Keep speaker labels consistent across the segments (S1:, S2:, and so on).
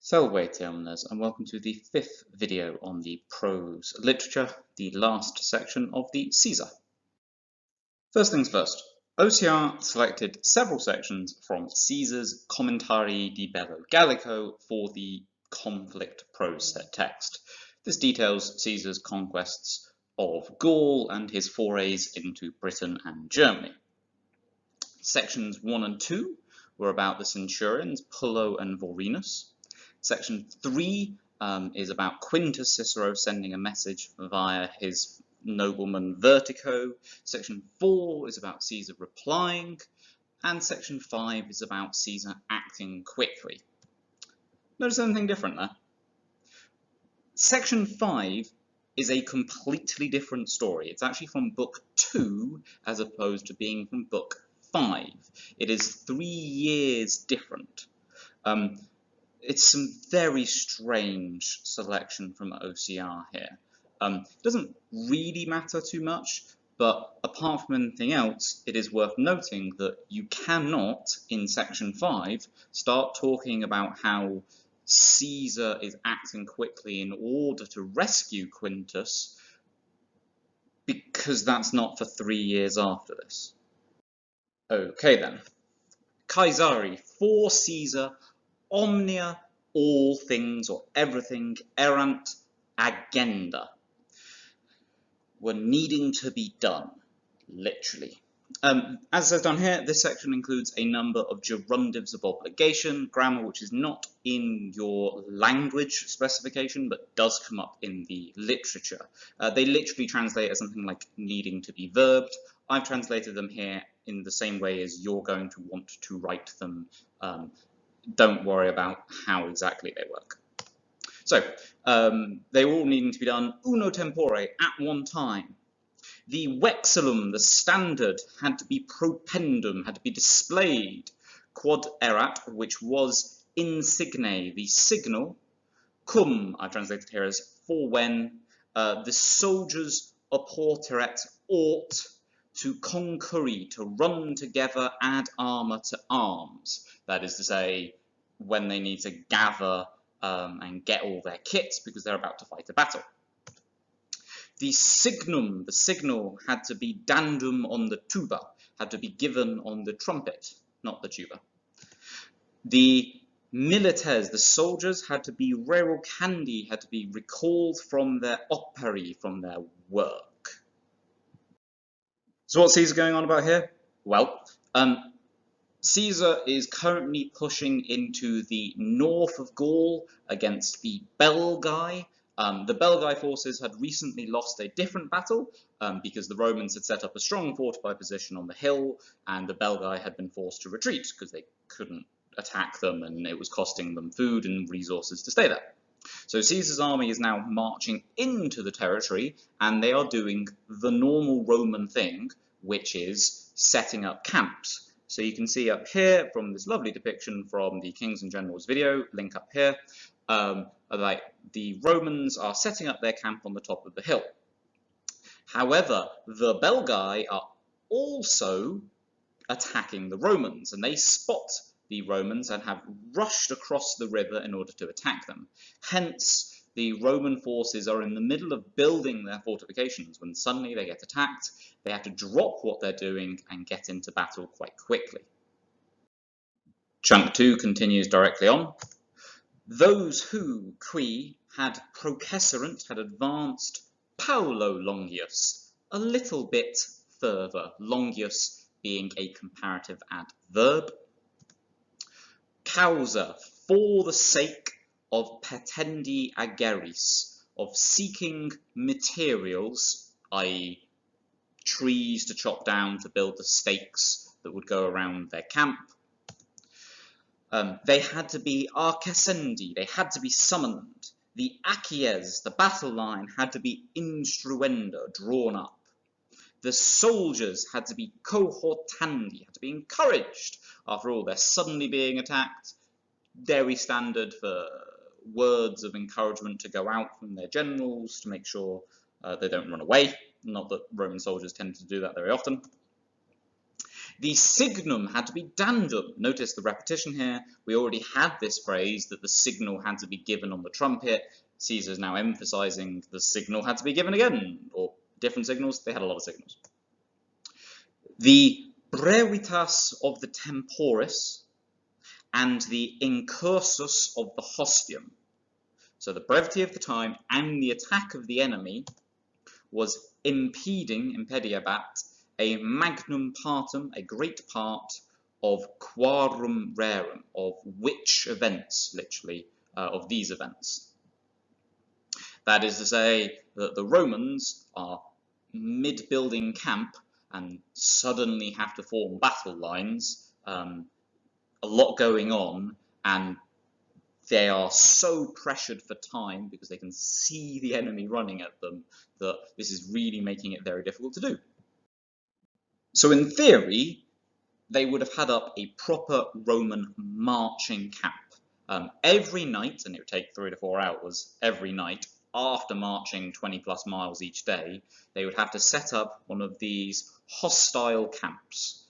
S1: Salve omnes, and welcome to the fifth video on the prose literature, the last section of the Caesar. First things first, OCR selected several sections from Caesar's Commentarii di Bello Gallico for the conflict prose set text. This details Caesar's conquests of Gaul and his forays into Britain and Germany. Sections 1 and 2 were about the centurions Pullo and Vorenus. Section 3 is about Quintus Cicero sending a message via his nobleman Vertico. Section 4 is about Caesar replying. And Section 5 is about Caesar acting quickly. Notice anything different there? Section 5 is a completely different story. It's actually from book 2 as opposed to being from book 5. It is 3 years different. It's some very strange selection from OCR here. It doesn't really matter too much, but apart from anything else, it is worth noting that you cannot, in section 5, start talking about how Caesar is acting quickly in order to rescue Quintus, because that's not for 3 years after this. Okay then. Caesari, for Caesar, omnia, all things or everything, errant, agenda, were needing to be done, literally. As I've done here, this section includes a number of gerundives of obligation, grammar which is not in your language specification, but does come up in the literature. They literally translate as something like needing to be verbed. I've translated them here in the same way as you're going to want to write them. Don't worry about how exactly they work. So, they were all needing to be done uno tempore, at one time. The vexillum, the standard, had to be propendum, had to be displayed. Quod erat, which was insigne, the signal. Cum, I translated here as for when. The soldiers oporteret, ought to concurri, to run together ad arma, to arms. That is to say, when they need to gather and get all their kits because they're about to fight a battle. The signum, the signal, had to be dandum on the tuba, had to be given on the trumpet, not the tuba. The milites, the soldiers, had to be rerocandi, had to be recalled from their operi, from their work. So what's Caesar going on about here? Well, Caesar is currently pushing into the north of Gaul against the Belgae. The Belgae forces had recently lost a different battle because the Romans had set up a strong fortified position on the hill, and the Belgae had been forced to retreat because they couldn't attack them and it was costing them food and resources to stay there. So Caesar's army is now marching into the territory, and they are doing the normal Roman thing, which is setting up camps. So you can see up here from this lovely depiction from the Kings and Generals video, link up here, like the Romans are setting up their camp on the top of the hill. However, the Belgae are also attacking the Romans, and they spot the Romans and have rushed across the river in order to attack them. Hence, the Roman forces are in the middle of building their fortifications when suddenly they get attacked. They have to drop what they're doing and get into battle quite quickly. Chunk 2 continues directly on. Those who, qui, had processerant, had advanced Paulo Longius, a little bit further, Longius being a comparative adverb. Causa, for the sake of petendi ageris, of seeking materials, i.e. trees to chop down to build the stakes that would go around their camp. They had to be arcescendi, they had to be summoned. The acies, the battle line, had to be instruendo, drawn up. The soldiers had to be cohortandi, had to be encouraged. After all, they're suddenly being attacked. Very standard for words of encouragement to go out from their generals to make sure they don't run away. Not that Roman soldiers tend to do that very often. The signum had to be dandum. Notice the repetition here. We already had this phrase that the signal had to be given on the trumpet. Caesar's now emphasizing the signal had to be given again, or different signals. They had a lot of signals. The brevitas of the temporis and the incursus of the hostium. So the brevity of the time and the attack of the enemy was impediabat, a magnum partum, a great part of quarum rerum, of which events, literally, of these events. That is to say that the Romans are mid-building camp and suddenly have to form battle lines, a lot going on, and they are so pressured for time because they can see the enemy running at them that this is really making it very difficult to do. So in theory, they would have had up a proper Roman marching camp. Every night, and it would take 3 to 4 hours every night, after marching 20 plus miles each day, they would have to set up one of these hostile camps.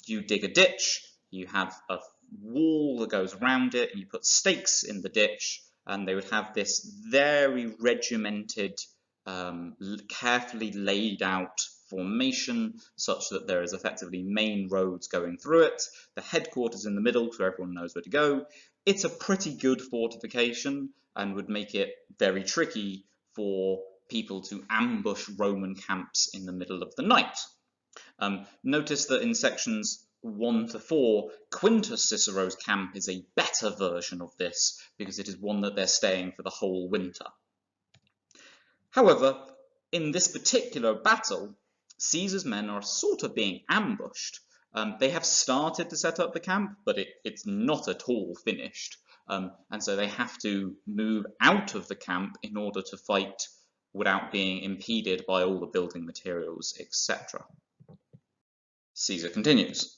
S1: You dig a ditch, you have a wall that goes around it, and you put stakes in the ditch, and they would have this very regimented, carefully laid out formation such that there is effectively main roads going through it, the headquarters in the middle so everyone knows where to go. It's a pretty good fortification and would make it very tricky for people to ambush Roman camps in the middle of the night. Notice that in sections 1 to 4, Quintus Cicero's camp is a better version of this because it is one that they're staying for the whole winter. However, in this particular battle, Caesar's men are sort of being ambushed. They have started to set up the camp, but it's not at all finished. And so they have to move out of the camp in order to fight without being impeded by all the building materials, etc. Caesar continues.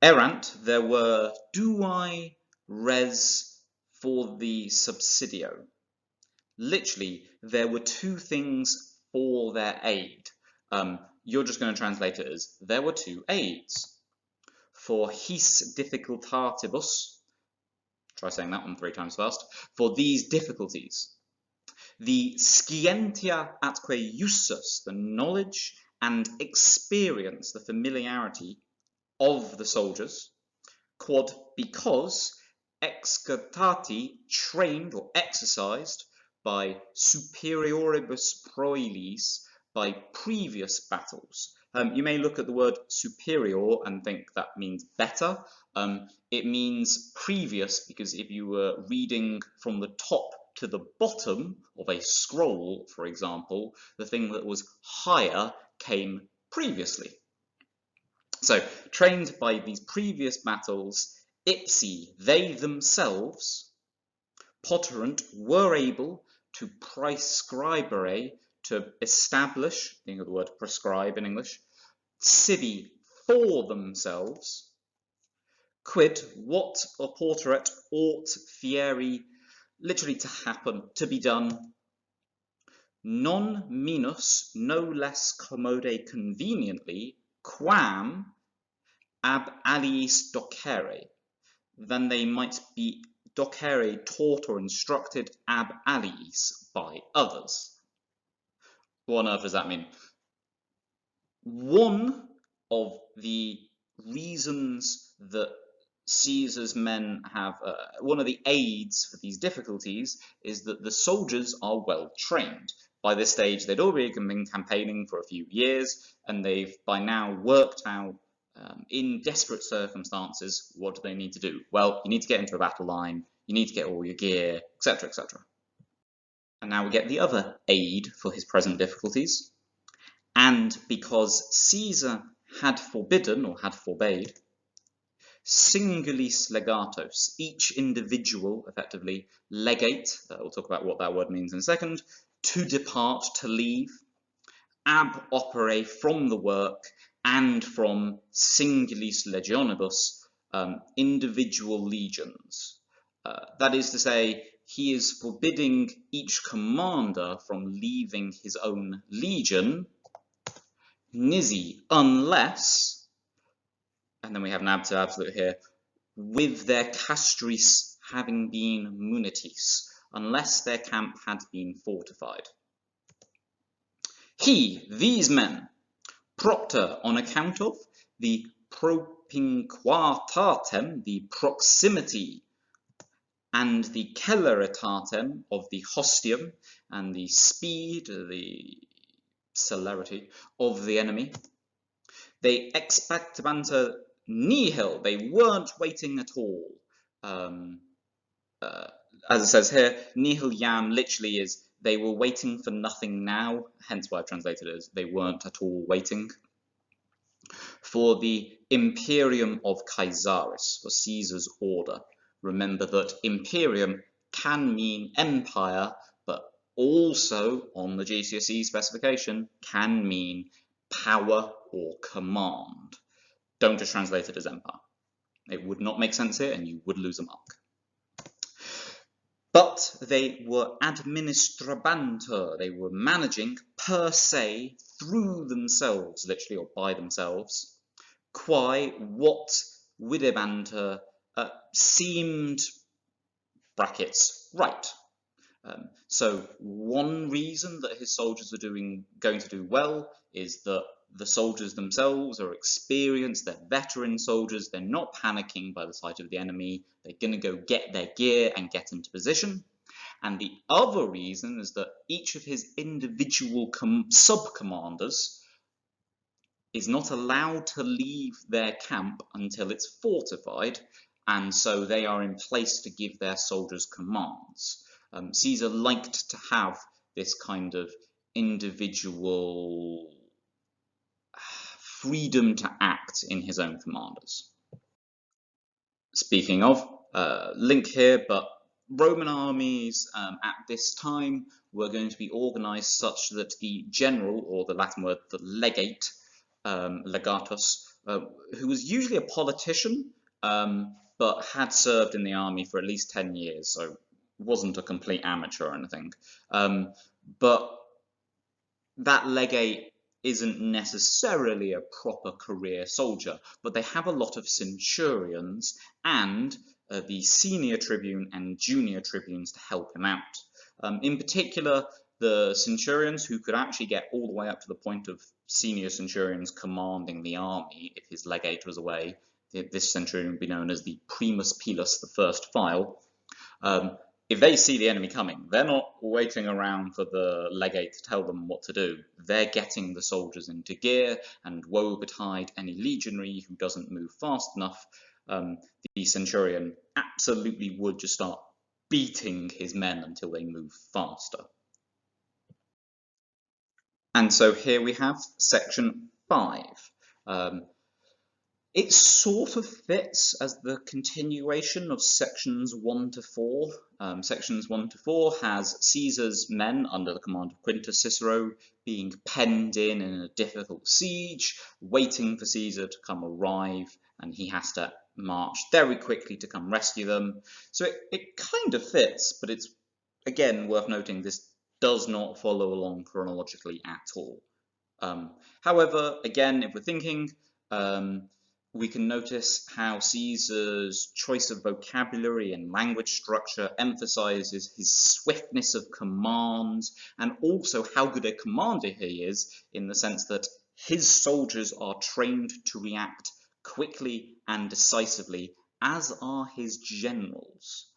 S1: Erant, there were duae res for the subsidio. Literally, there were 2 things for their aid. You're just going to translate it as there were 2 aids. For his difficultatibus, try saying that one 3 times fast, for these difficulties. The scientia atque usus, the knowledge and experience, the familiarity of the soldiers, quod because excatati, trained or exercised by superioribus proelis, by previous battles. You may look at the word superior and think that means better. It means previous because if you were reading from the top to the bottom of a scroll, for example, the thing that was higher came previously. So, trained by these previous battles, ipsi, they themselves, poterant, were able to prescribere, to establish, think of the word prescribe in English, sibi, for themselves, quid, what oporteret, ought fieri, literally to happen, to be done, non minus, no less commode conveniently, quam ab aliis docere, than they might be docere taught or instructed ab aliis by others. What on earth does that mean? One of the reasons that Caesar's men have, one of the aids for these difficulties is that the soldiers are well trained. By this stage, they'd already been campaigning for a few years, and they've by now worked out, in desperate circumstances, what do they need to do? Well, you need to get into a battle line, you need to get all your gear, etc., etc. And now we get the other aid for his present difficulties. And because Caesar had forbidden, or had forbade, singulis legatos, each individual, effectively, legate, we'll talk about what that word means in a second, to depart, to leave, ab opere, from the work, and from singulis legionibus, individual legions. That is to say, he is forbidding each commander from leaving his own legion nisi, unless, and then we have an absolute here, with their castris having been munitis, unless their camp had been fortified. These men, propter, on account of the propinquitatem, the proximity, and the celeritatem of the hostium, and the speed, the celerity of the enemy. They expectabanter nihil, they weren't waiting at all. As it says here, nihil yam literally is they were waiting for nothing now, hence why I've translated it as they weren't at all waiting. For the imperium of Caesaris, for Caesar's order. Remember that imperium can mean empire, but also, on the GCSE specification, can mean power or command. Don't just translate it as empire. It would not make sense here and you would lose a mark. But they were administrabantur, they were managing per se, through themselves, literally, or by themselves, quae what videbantur seemed, brackets, right. So one reason that his soldiers are going to do well is that the soldiers themselves are experienced, they're veteran soldiers, they're not panicking by the sight of the enemy, they're going to go get their gear and get into position. And the other reason is that each of his individual sub-commanders is not allowed to leave their camp until it's fortified, and so they are in place to give their soldiers commands. Caesar liked to have this kind of individual freedom to act in his own commanders. Speaking of, link here, but Roman armies at this time were going to be organized such that the general, or the Latin word, the legate, legatus, who was usually a politician, but had served in the army for at least 10 years, so wasn't a complete amateur or anything. But that legate isn't necessarily a proper career soldier, but they have a lot of centurions and the senior tribune and junior tribunes to help him out. In particular, the centurions, who could actually get all the way up to the point of senior centurions commanding the army if his legate was away. This centurion would be known as the primus pilus, the first file. If they see the enemy coming, they're not waiting around for the legate to tell them what to do. They're getting the soldiers into gear, and woe betide any legionary who doesn't move fast enough. The centurion absolutely would just start beating his men until they move faster. And so here we have section 5. It sort of fits as the continuation of sections 1 to 4. Sections 1 to 4 has Caesar's men under the command of Quintus Cicero being penned in a difficult siege, waiting for Caesar to come arrive, and he has to march very quickly to come rescue them. So it kind of fits, but it's, again, worth noting this does not follow along chronologically at all. However, again, if we're thinking, we can notice how Caesar's choice of vocabulary and language structure emphasizes his swiftness of command, and also how good a commander he is, in the sense that his soldiers are trained to react quickly and decisively, as are his generals.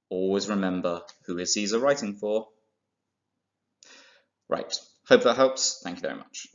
S1: Always remember, who is Caesar writing for? Right. Hope that helps. Thank you very much.